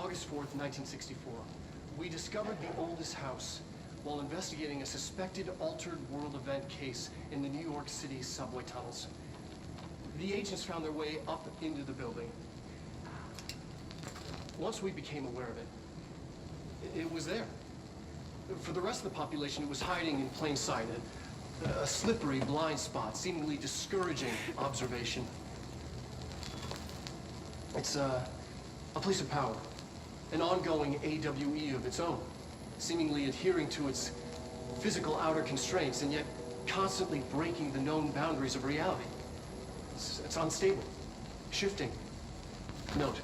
August 4th, 1964, we discovered the oldest house while investigating a suspected altered world event case in the New York City subway tunnels. The agents found their way up into the building. Once we became aware of it, it was there. For the rest of the population, it was hiding in plain sight, a slippery blind spot, seemingly discouraging observation. It's a place of power, an ongoing AWE of its own, seemingly adhering to its physical outer constraints and yet constantly breaking the known boundaries of reality. It's unstable, shifting. Note,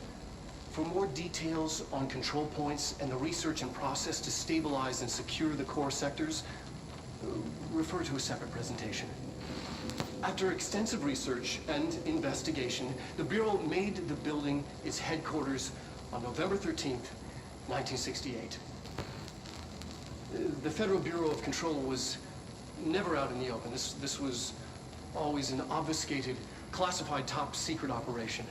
for more details on control points and the research and process to stabilize and secure the core sectors, refer to a separate presentation. After extensive research and investigation, the Bureau made the building its headquarters on November 13th, 1968. The Federal Bureau of Control was never out in the open. This was always an obfuscated, classified top secret operation.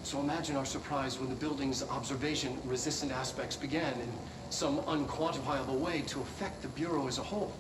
So imagine our surprise when the building's observation-resistant aspects began in some unquantifiable way to affect the Bureau as a whole.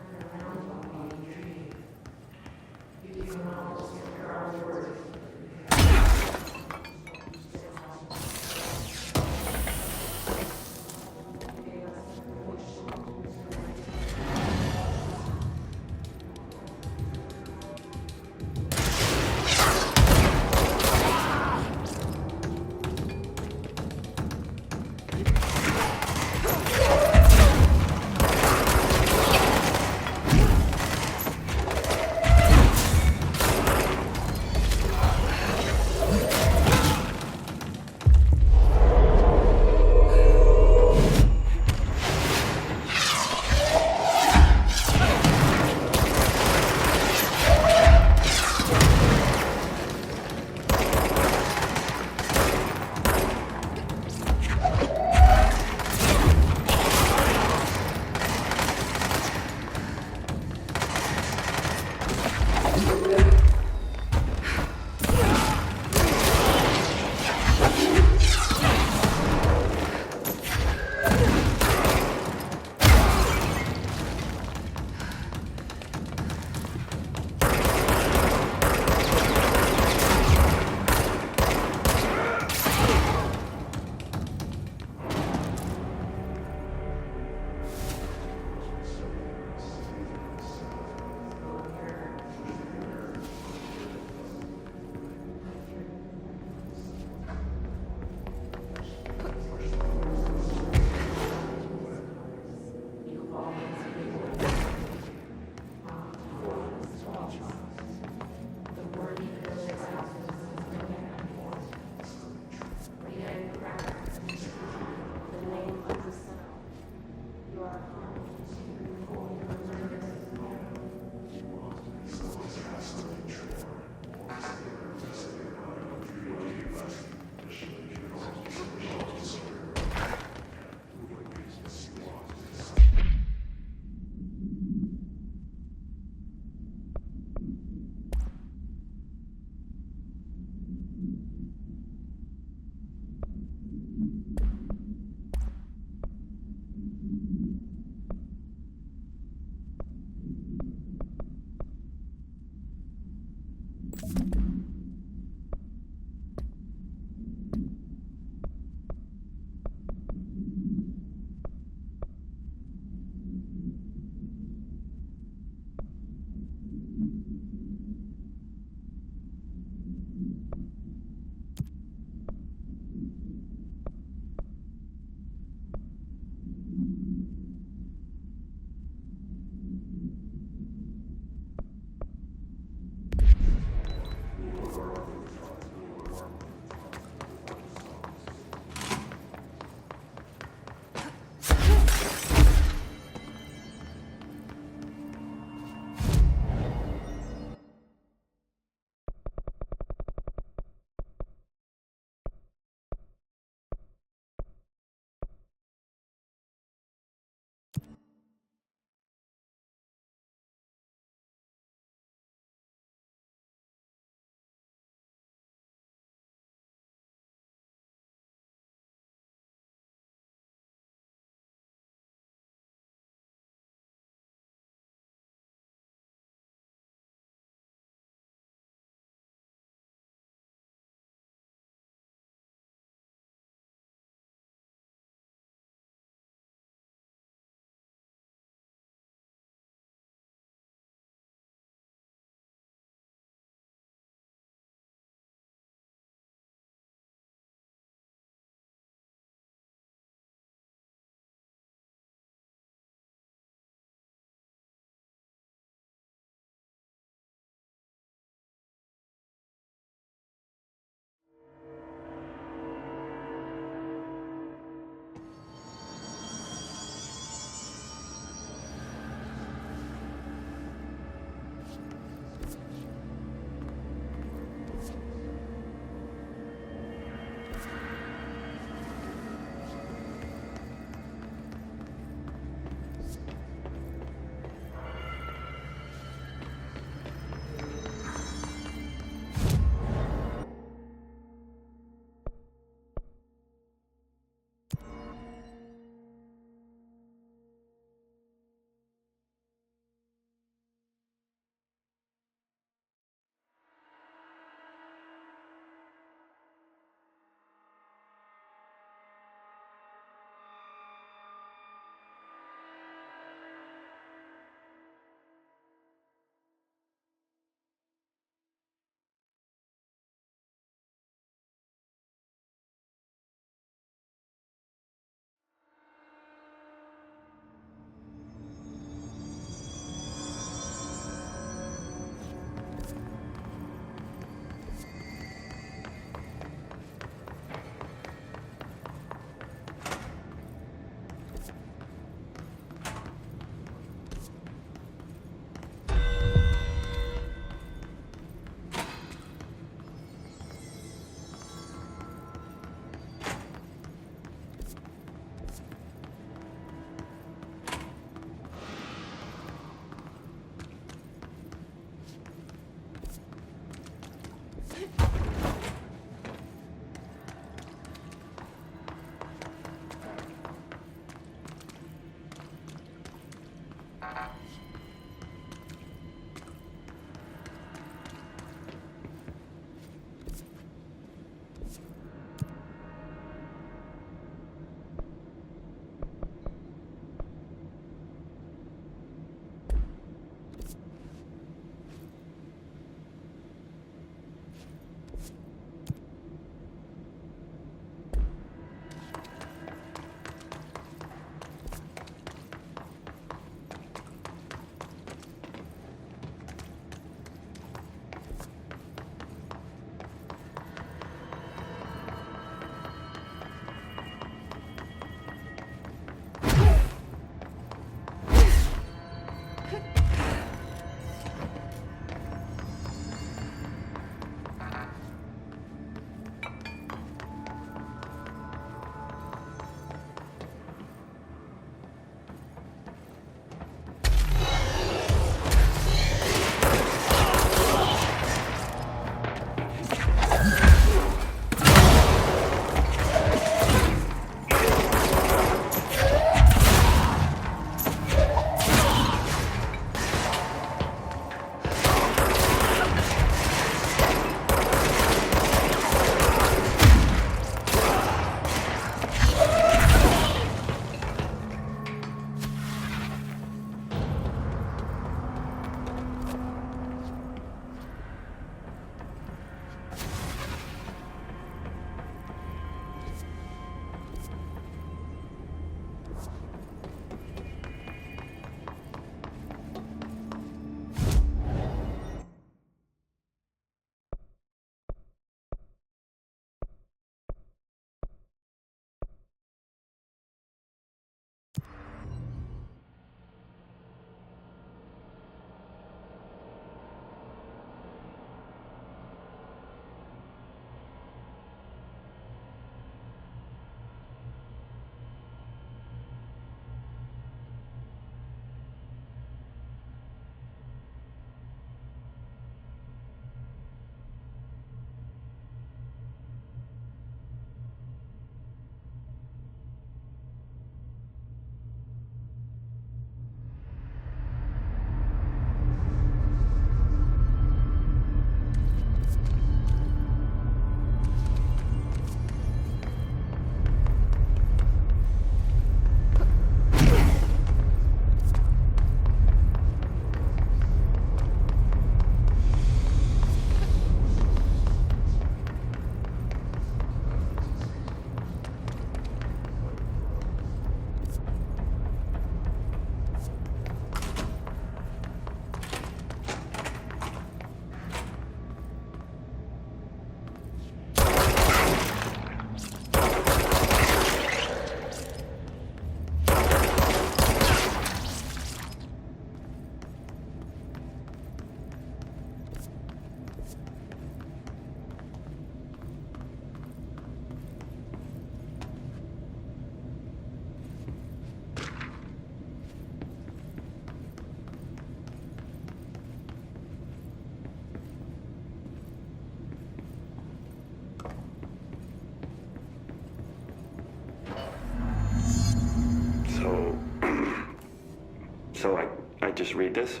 just read this?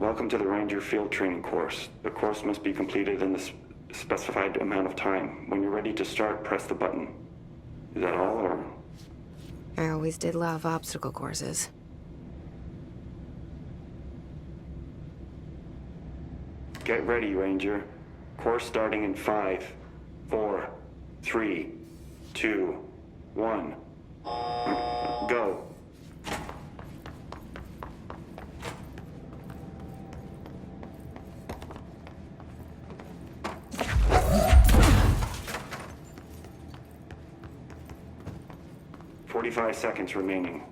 Welcome to the Ranger Field Training course. The course must be completed in the specified amount of time. When you're ready to start, press the button. Is that all, or...? I always did love obstacle courses. Get ready, Ranger. Course starting in 5, 4, 3, 2, 1. Go. "45 seconds remaining.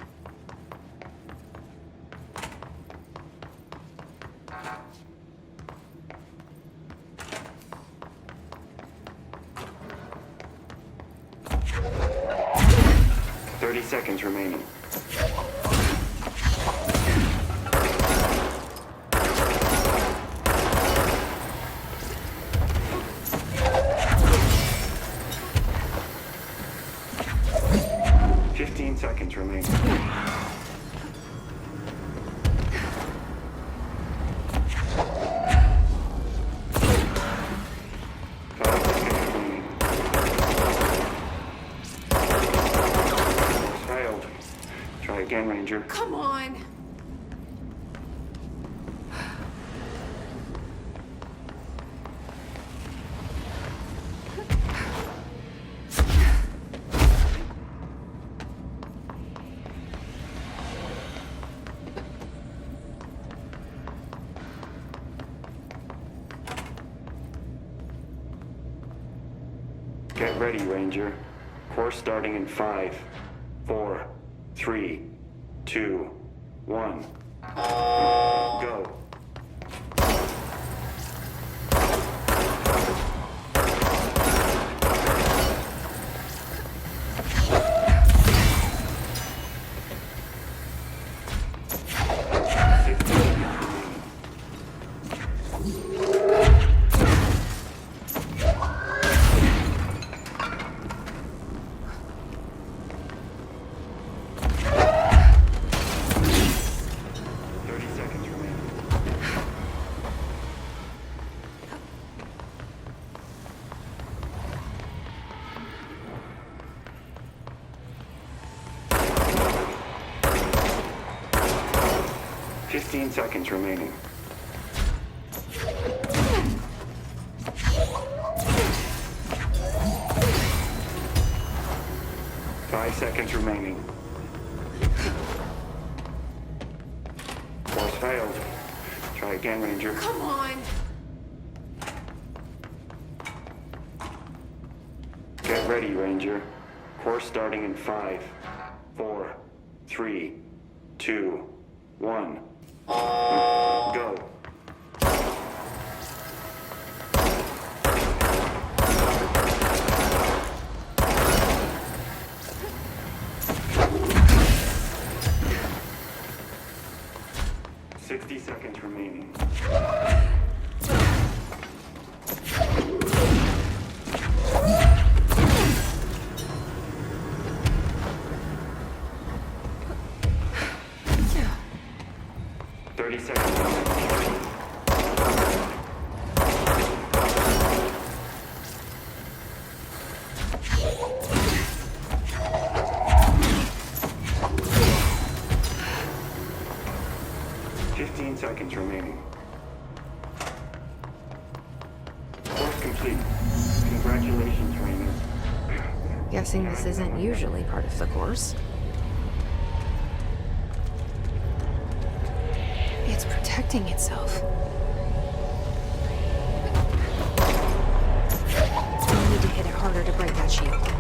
Seconds remaining. Seconds remaining. 5 seconds remaining. Failed. Try again, Ranger. Come on! Get ready, Ranger. Course starting in 5, 4, 3, 2, 1. Go. Seconds remaining. 5 seconds remaining. Course failed. Try again, Ranger. Come on! Get ready, Ranger. Course starting in 5, 4, 3, 2, 1. Go. Seconds remaining. 30 seconds. 15 seconds remaining. Course complete. Congratulations, Raymond. Guessing this isn't usually part of the course. It's protecting itself. I need to hit it harder to break that shield.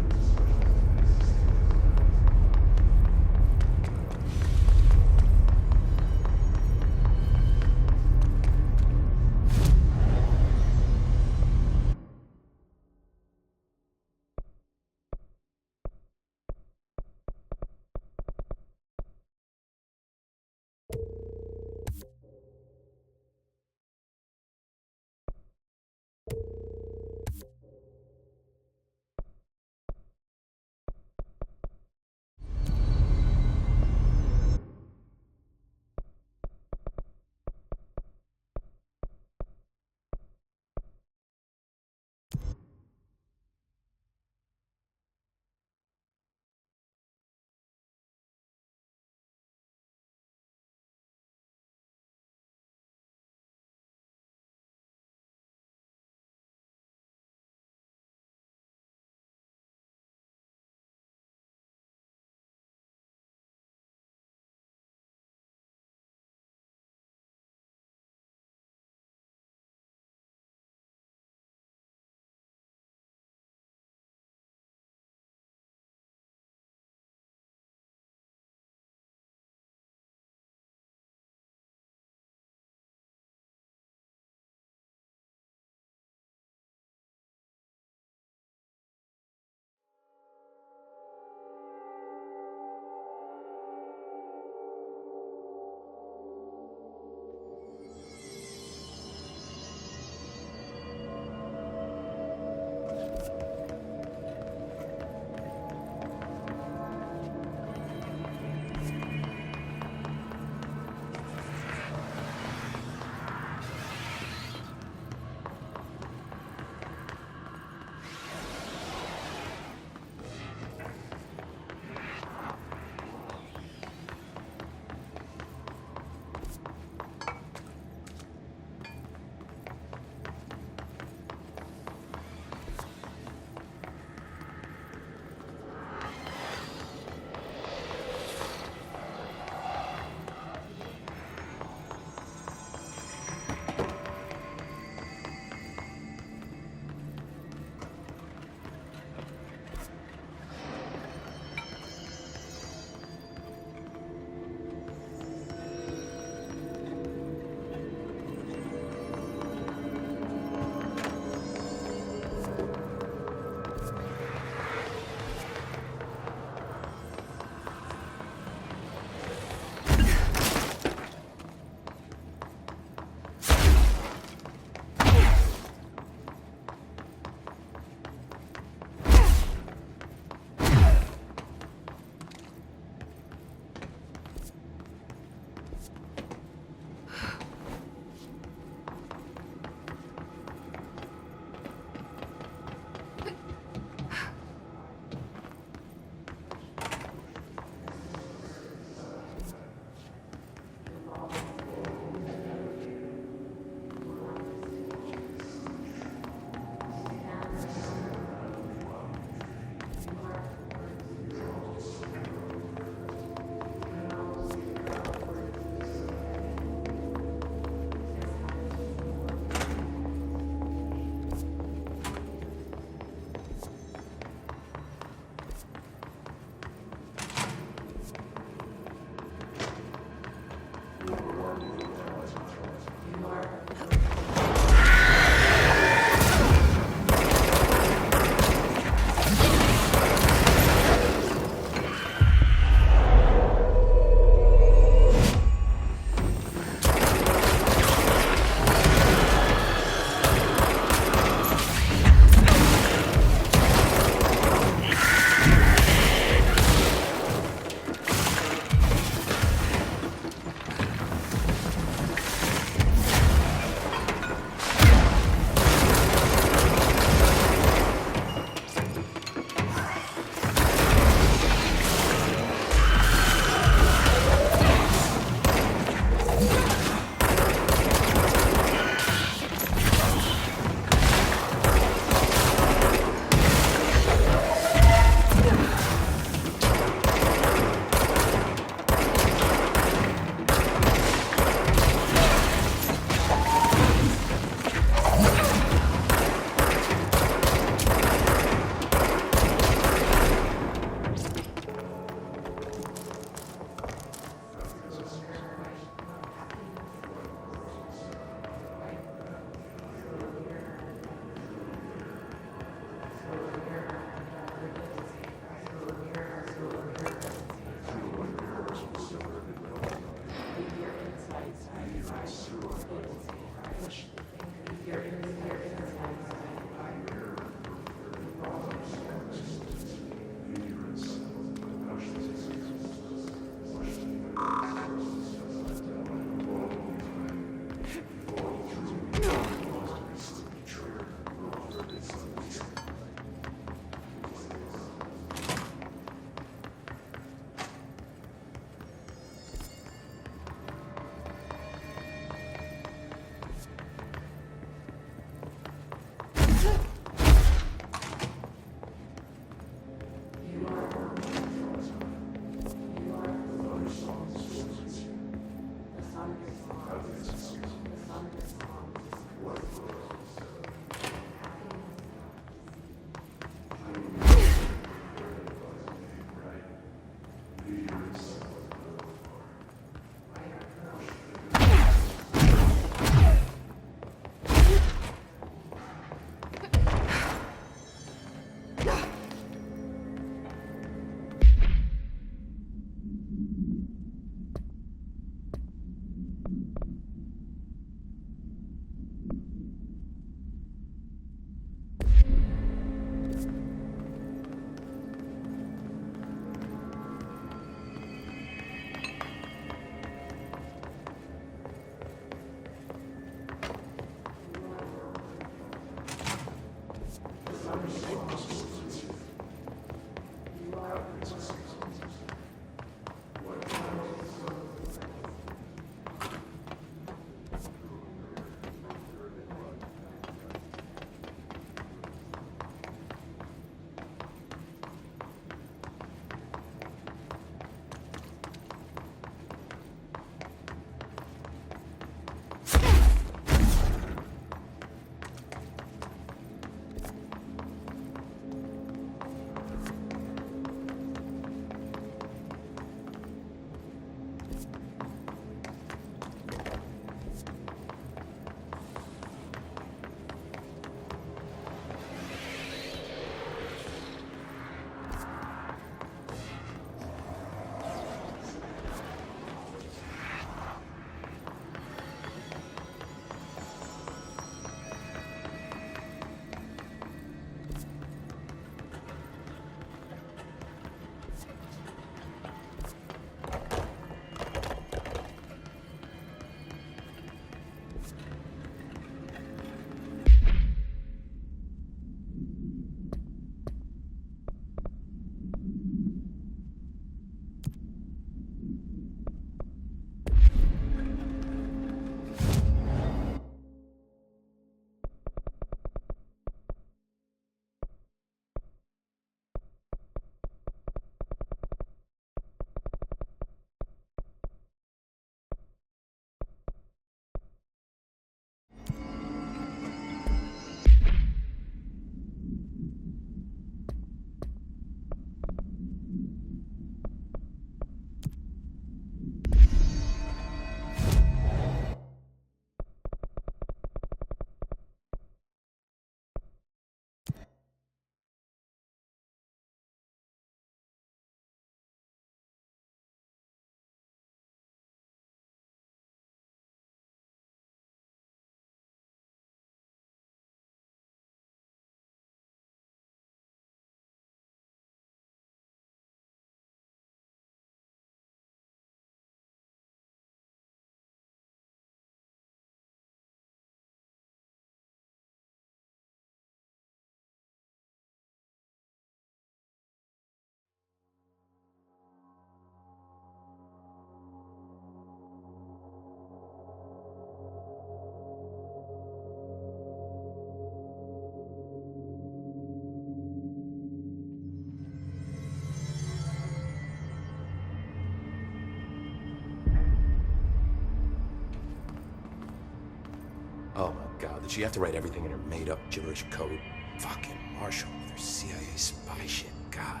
Oh my god, did she have to write everything in her made-up gibberish code? Fucking Marshall with her CIA spy shit, god.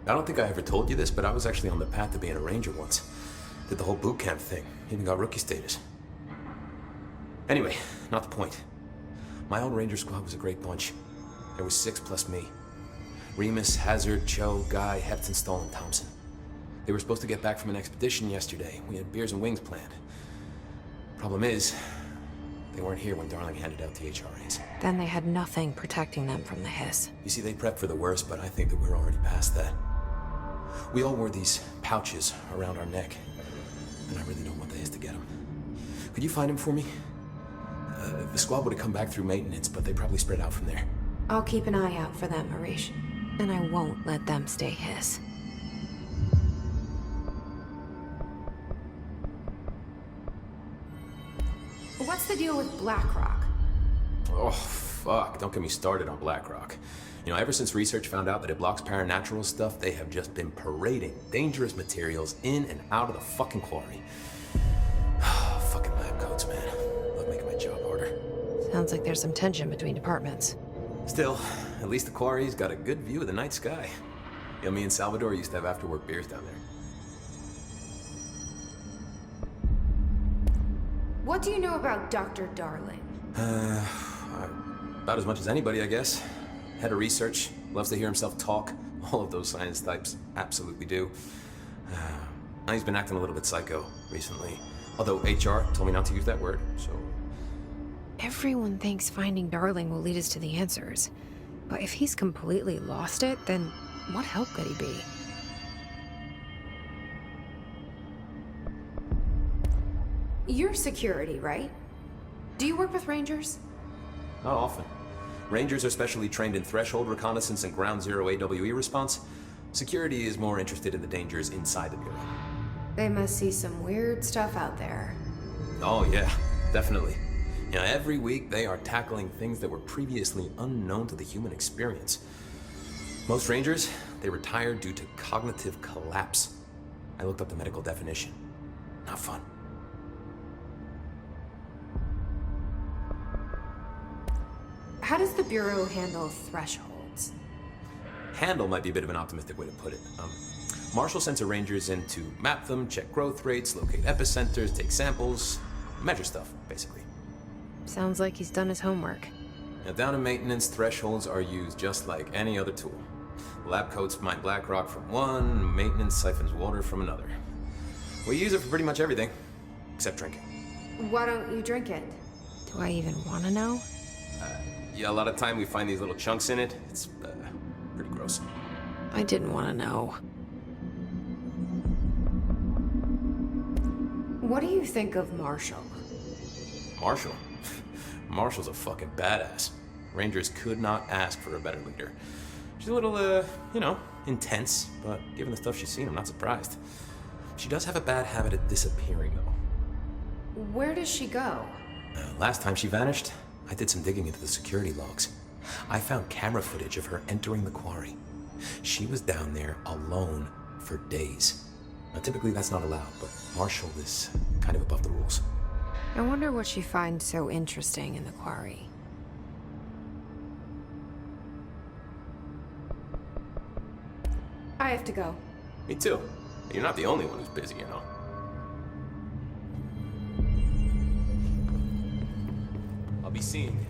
I don't think I ever told you this, but I was actually on the path to being a ranger once. Did the whole boot camp thing, even got rookie status. Anyway, not the point. My old ranger squad was a great bunch. There was 6 plus me. Remus, Hazard, Cho, Guy, Hepton, Stoll, and Thompson. They were supposed to get back from an expedition yesterday. We had beers and wings planned. Problem is, they weren't here when Darling handed out the HRAs. Then they had nothing protecting them from the hiss. You see, they prepped for the worst, but I think that we're already past that. We all wore these pouches around our neck, and I really don't want the hiss to get them. Could you find him for me? The squad would have come back through maintenance, but they probably spread out from there. I'll keep an eye out for them, Arish. And I won't let them stay hiss. What's the deal with BlackRock? Oh, fuck. Don't get me started on BlackRock. You know, ever since research found out that it blocks paranatural stuff, they have just been parading dangerous materials in and out of the fucking quarry. Fucking lab coats, man. Love making my job harder. Sounds like there's some tension between departments. Still, at least the quarry's got a good view of the night sky. You know, me and Salvador used to have after-work beers down there. What do you know about Dr. Darling? About as much as anybody, I guess. Head of research, loves to hear himself talk. All of those science types absolutely do. He's been acting a little bit psycho recently. Although HR told me not to use that word, so... Everyone thinks finding Darling will lead us to the answers. But if he's completely lost it, then what help could he be? You're security, right? Do you work with Rangers? Not often. Rangers are specially trained in threshold reconnaissance and ground zero AWE response. Security is more interested in the dangers inside the Bureau. They must see some weird stuff out there. Oh yeah, definitely. You know, every week they are tackling things that were previously unknown to the human experience. Most Rangers, they retire due to cognitive collapse. I looked up the medical definition. Not fun. How does the Bureau handle thresholds? Handle might be a bit of an optimistic way to put it. Marshall sends her Rangers in to map them, check growth rates, locate epicenters, take samples, measure stuff, basically. Sounds like he's done his homework. Now, down in maintenance, thresholds are used just like any other tool. Lab coats mine BlackRock from one, maintenance siphons water from another. We use it for pretty much everything, except drinking. Why don't you drink it? Do I even want to know? Yeah, a lot of time we find these little chunks in it. It's pretty gross. I didn't want to know. What do you think of Marshall? Marshall? Marshall's a fucking badass. Rangers could not ask for a better leader. She's a little, intense, but given the stuff she's seen, I'm not surprised. She does have a bad habit of disappearing, though. Where does she go? Last time she vanished, I did some digging into the security logs. I found camera footage of her entering the quarry. She was down there alone for days. Now, typically that's not allowed, but Marshall is kind of above the rules. I wonder what she finds so interesting in the quarry. I have to go. Me too. You're not the only one who's busy, you know. I'll be seeing you.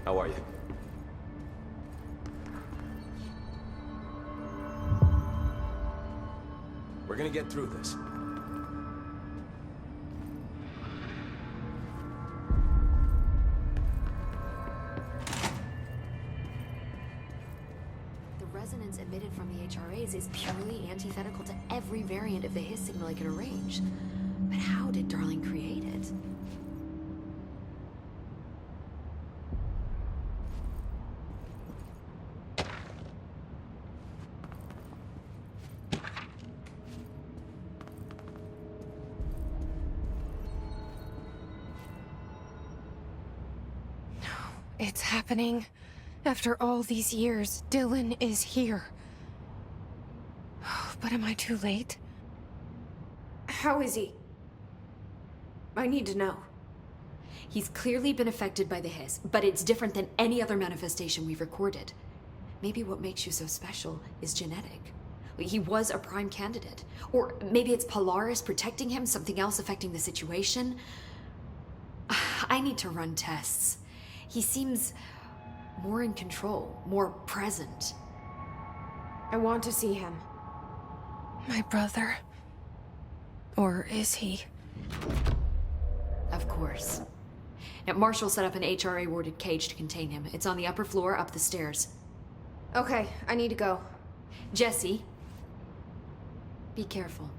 How are you? We're gonna get through this. The resonance emitted from the HRAs is purely antithetical to every variant of the Hiss signal I could arrange. But how did Darling create it? It's happening. After all these years, Dylan is here. But am I too late? How is he? I need to know. He's clearly been affected by the hiss, but it's different than any other manifestation we've recorded. Maybe what makes you so special is genetic. He was a prime candidate. Or maybe it's Polaris protecting him, something else affecting the situation. I need to run tests. He seems more in control, more present. I want to see him. My brother. Or is he? Of course. Now, Marshall set up an HRA-warded cage to contain him. It's on the upper floor, up the stairs. Okay, I need to go. Jesse, be careful.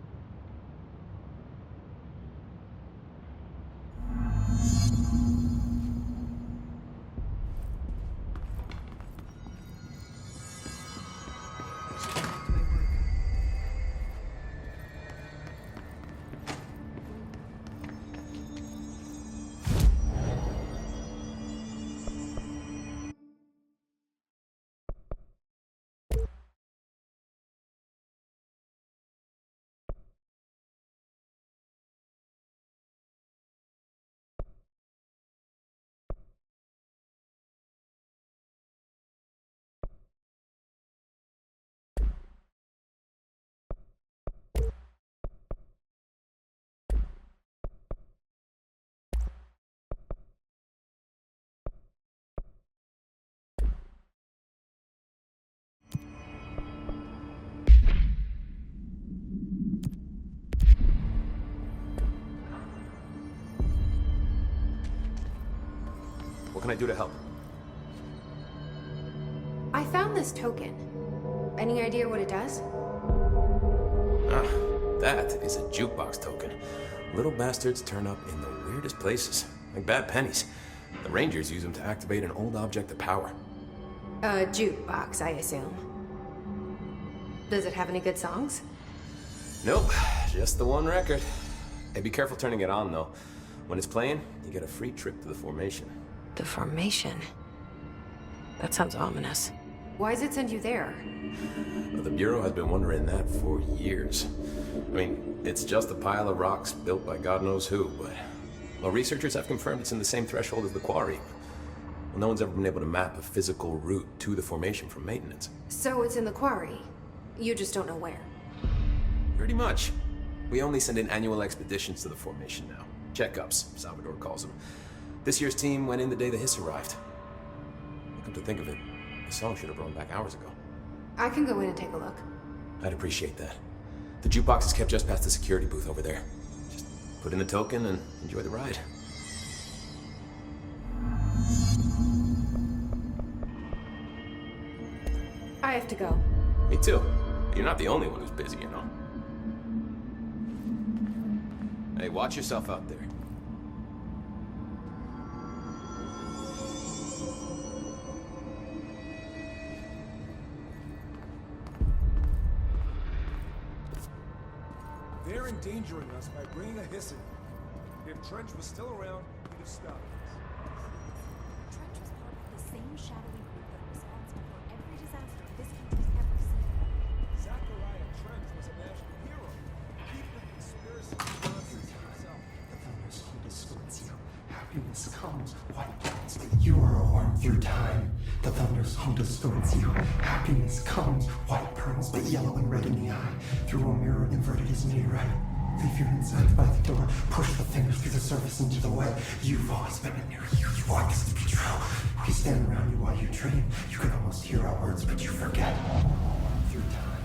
What can I do to help? I found this token. Any idea what it does? Ah, that is a jukebox token. Little bastards turn up in the weirdest places, like bad pennies. The Rangers use them to activate an old object of power. A jukebox, I assume. Does it have any good songs? Nope, just the one record. Hey, be careful turning it on, though. When it's playing, you get a free trip to the formation. The formation? That sounds ominous. Why does it send you there? Well, the Bureau has been wondering that for years. I mean, it's just a pile of rocks built by God knows who, but... Well, researchers have confirmed it's in the same threshold as the quarry. Well, no one's ever been able to map a physical route to the formation from maintenance. So it's in the quarry. You just don't know where. Pretty much. We only send in annual expeditions to the formation now. Checkups, Salvador calls them. This year's team went in the day the hiss arrived. Come to think of it, the song should have run back hours ago. I can go in and take a look. I'd appreciate that. The jukebox is kept just past the security booth over there. Just put in the token and enjoy the ride. I have to go. Me too. You're not the only one who's busy, you know. Hey, watch yourself out there. They're endangering us by bringing a hiss in. If Trench was still around, he'd have stopped us. Trench was part of the same shadowy group that was responsible for every disaster this country's ever seen. Zachariah Trench was a national hero. Keep the conspiracy nonsense to himself. The thunderstorm distorts you. Happiness comes, white lights, but you are a worm through time. The thunderstorm distorts you. Happiness comes, white pearls, but yellow and red in the eye. Through a mirror inverted is made right. Leave your insides by the door. Push the fingers through the surface into the way. You've always been a near you. You want this to be true. We stand around you while you dream. You can almost hear our words, but you forget. Through time,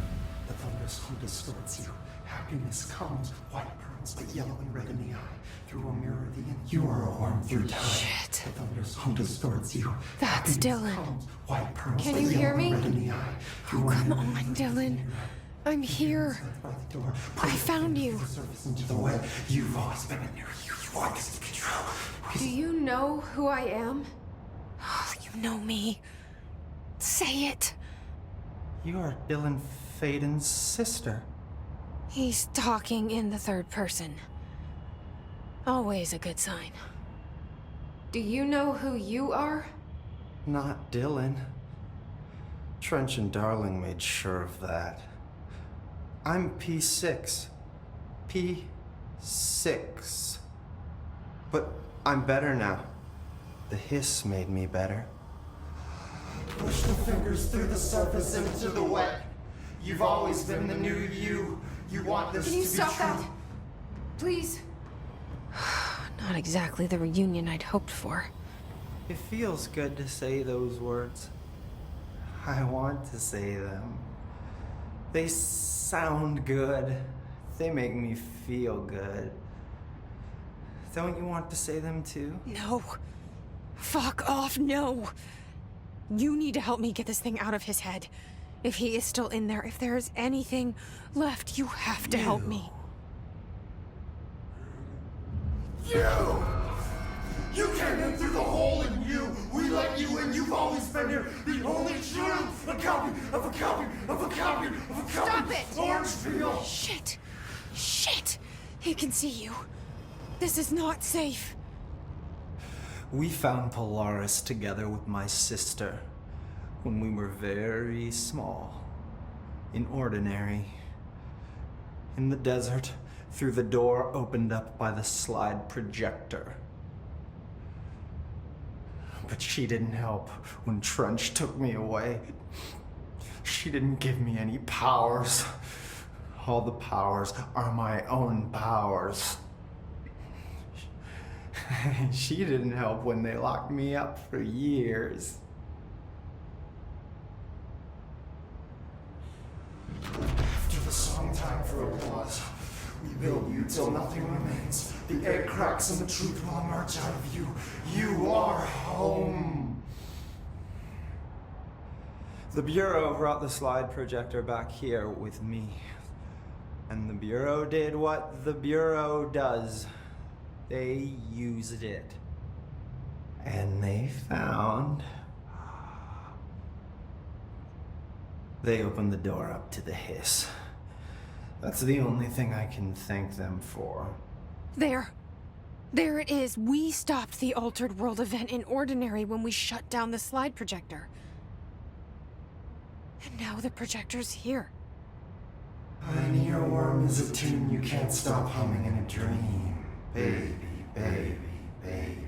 the thunderstorm distorts you. Happiness comes, white pearls, but yellow and red in the eye. Through a mirror, you are a worm through time. Shit. The thunderstorm distorts you. That's Happiness Dylan. comes, white pearls, Can but you yellow hear and me? red in the eye. Through a Come mirror, on, Dylan. I'm here. by the door. I found you. The surface into the way. You've always been a near you. You want this to be true. Do you know who I am? You know me. Say it. You are Dylan Faden's sister. He's talking in the third person. Always a good sign. Do you know who you are? Not Dylan. Trench and Darling made sure of that. I'm P6. P6. But I'm better now. The hiss made me better. Push the fingers through the surface into the wet. You've always been the new you. You want this to be true. Can you stop that? Please? Not exactly the reunion I'd hoped for. It feels good to say those words. I want to say them. They sound good. They make me feel good. Don't you want to say them too? No. Fuck off, no. You need to help me get this thing out of his head. If he is still in there, if there is anything left, you have to help me. You came in through the hole in you. We let you in. You've always been here. The only true. A copy of a copy of a copy of a copy. Stop it! Orange peel. Shit. Shit. He can see you. This is not safe. We found Polaris together with my sister when we were very small. In Ordinary. In the desert, through the door opened up by the slide projector. But she didn't help when Trench took me away. She didn't give me any powers. All the powers are my own powers. She didn't help when they locked me up for years. After the song time for applause, we build you till nothing remains. The egg cracks and the truth will emerge out of you. You are home. The Bureau brought the slide projector back here with me. And the Bureau did what the Bureau does. They used it. And they found... They opened the door up to the hiss. That's the only thing I can thank them for. There. There it is. We stopped the Altered World event in Ordinary when we shut down the slide projector. And now the projector's here. An earworm is a tune you can't stop humming in a dream. Baby, baby, baby,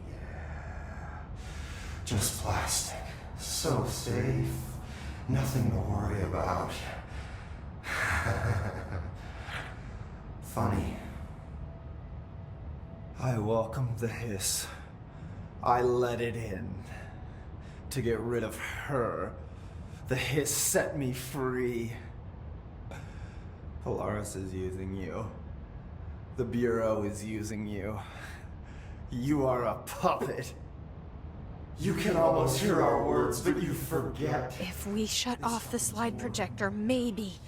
yeah. Just plastic. So safe. Nothing to worry about. Funny. I welcomed the hiss. I let it in. To get rid of her. The hiss set me free. Polaris is using you. The Bureau is using you. You are a puppet. You can almost hear our words, but you forget. If we shut off the slide projector, maybe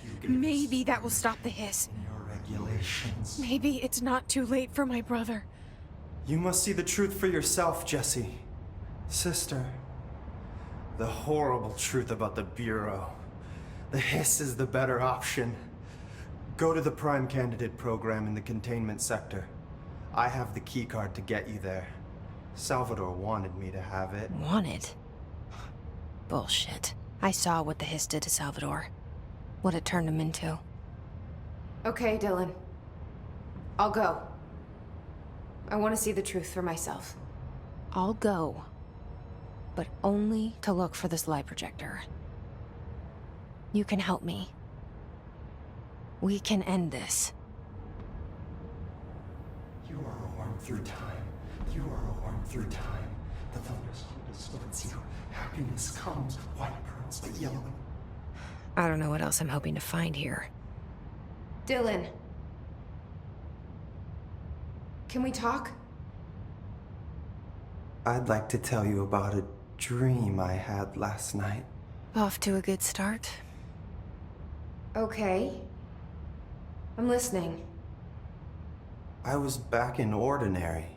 that will stop the hiss. Your regulations. Maybe it's not too late for my brother. You must see the truth for yourself, Jesse. Sister. The horrible truth about the Bureau. The hiss is the better option. Go to the Prime Candidate program in the containment sector. I have the keycard to get you there. Salvador wanted me to have it. Wanted? Bullshit. I saw what the hiss did to Salvador. What it turned him into. Okay, Dylan. I'll go. I want to see the truth for myself. I'll go. But only to look for the slide projector. You can help me. We can end this. You are a worm through time. You are a worm through time. The thunder's distorts you. Happiness comes, white pearls, but yellow. I don't know what else I'm hoping to find here. Dylan. Can we talk? I'd like to tell you about a dream I had last night. Off to a good start. Okay. I'm listening. I was back in Ordinary,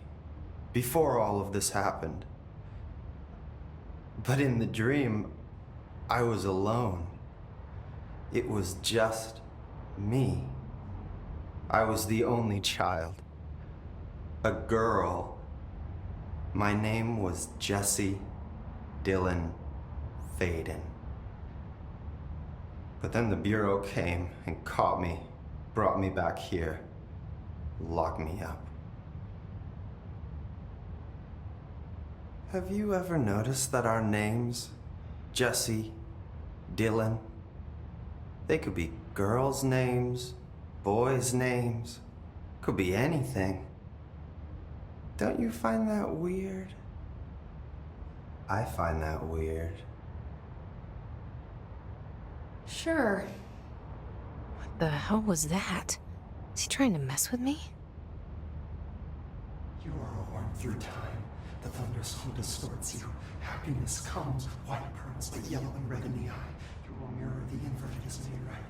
before all of this happened. But in the dream, I was alone. It was just me. I was the only child. A girl. My name was Jessie Dylan Faden. But then the Bureau came and caught me, brought me back here, locked me up. Have you ever noticed that our names, Jesse, Dylan, they could be girls' names, boys' names, could be anything. Don't you find that weird? I find that weird. Sure. What the hell was that? Is he trying to mess with me? You are a worm through time. The thunder's hum distorts you. Happiness comes, white pearls, but yellow and red in the eye. Through a mirror, the inverted is made right.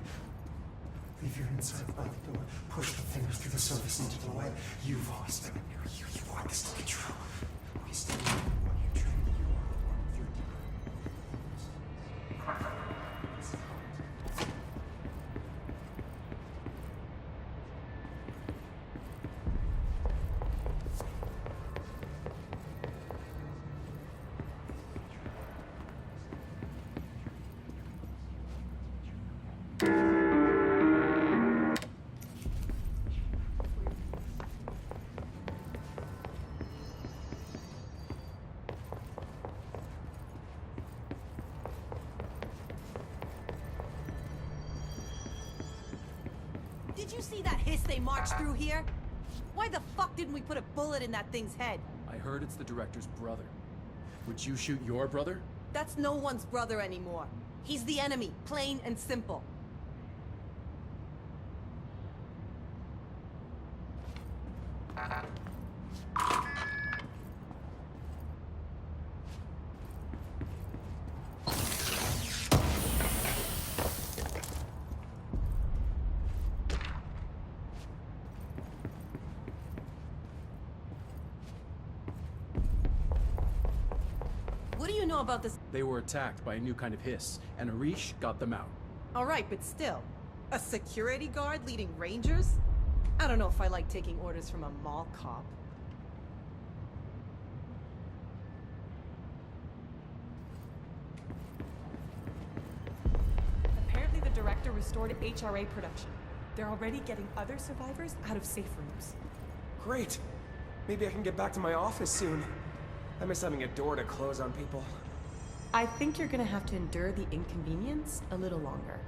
Leave your inside by the door. Push the fingers through the surface into the light. You've always been a mirror. You want this to be true. We still know what you dream. You are a worm through time. Did you see that hiss they marched through here? Why the fuck didn't we put a bullet in that thing's head? I heard it's the director's brother. Would you shoot your brother? That's no one's brother anymore. He's the enemy, plain and simple. What do you know about this? They were attacked by a new kind of hiss, and Arish got them out. All right, but still. A security guard leading rangers? I don't know if I like taking orders from a mall cop. Apparently the director restored HRA production. They're already getting other survivors out of safe rooms. Great. Maybe I can get back to my office soon. I miss having a door to close on people. I think you're gonna have to endure the inconvenience a little longer.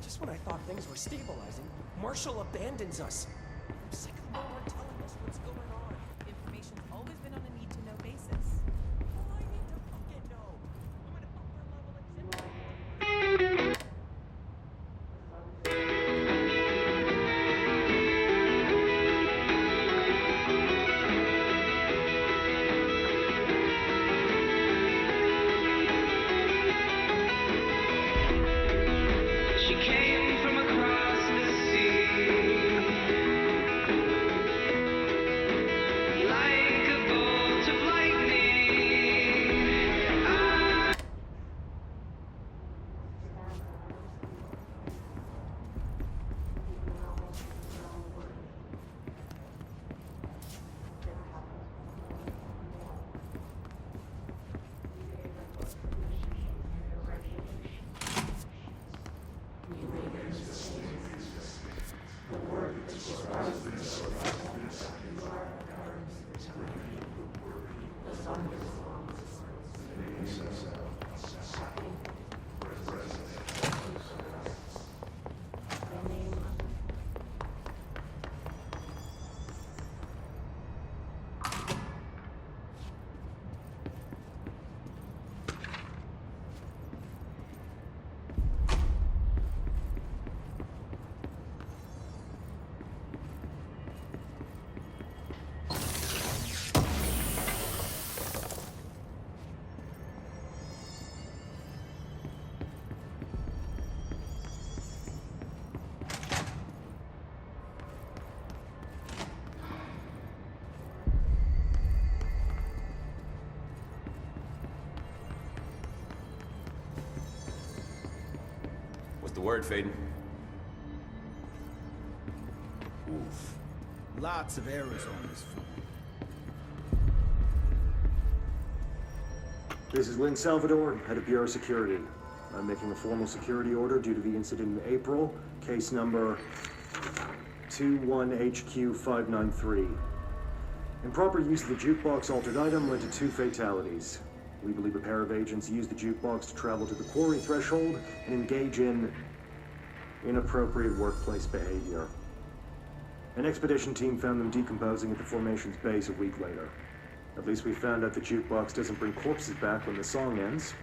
Just when I thought things were stabilizing, Marshall abandons us. I'm sick of no one telling us what's going on. Information's always been on a need-to-know basis. Well, I need to fucking know. I'm an upper level exhibit. She came from across the sea. word, Faden. Oof. Lots of errors on this film. This is Lynn Salvador, head of Bureau Security. I'm making a formal security order due to the incident in April, case number 21HQ593. Improper use of the jukebox altered item led to 2 fatalities. We believe a pair of agents used the jukebox to travel to the quarry threshold and engage in inappropriate workplace behavior. An expedition team found them decomposing at the formation's base a week later. At least we found out the jukebox doesn't bring corpses back when the song ends.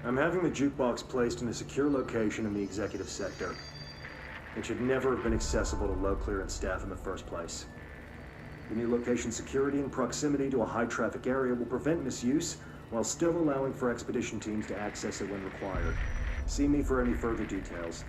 I'm having the jukebox placed in a secure location in the executive sector. It should never have been accessible to low clearance staff in the first place. The new location security and proximity to a high traffic area will prevent misuse while still allowing for expedition teams to access it when required. See me for any further details.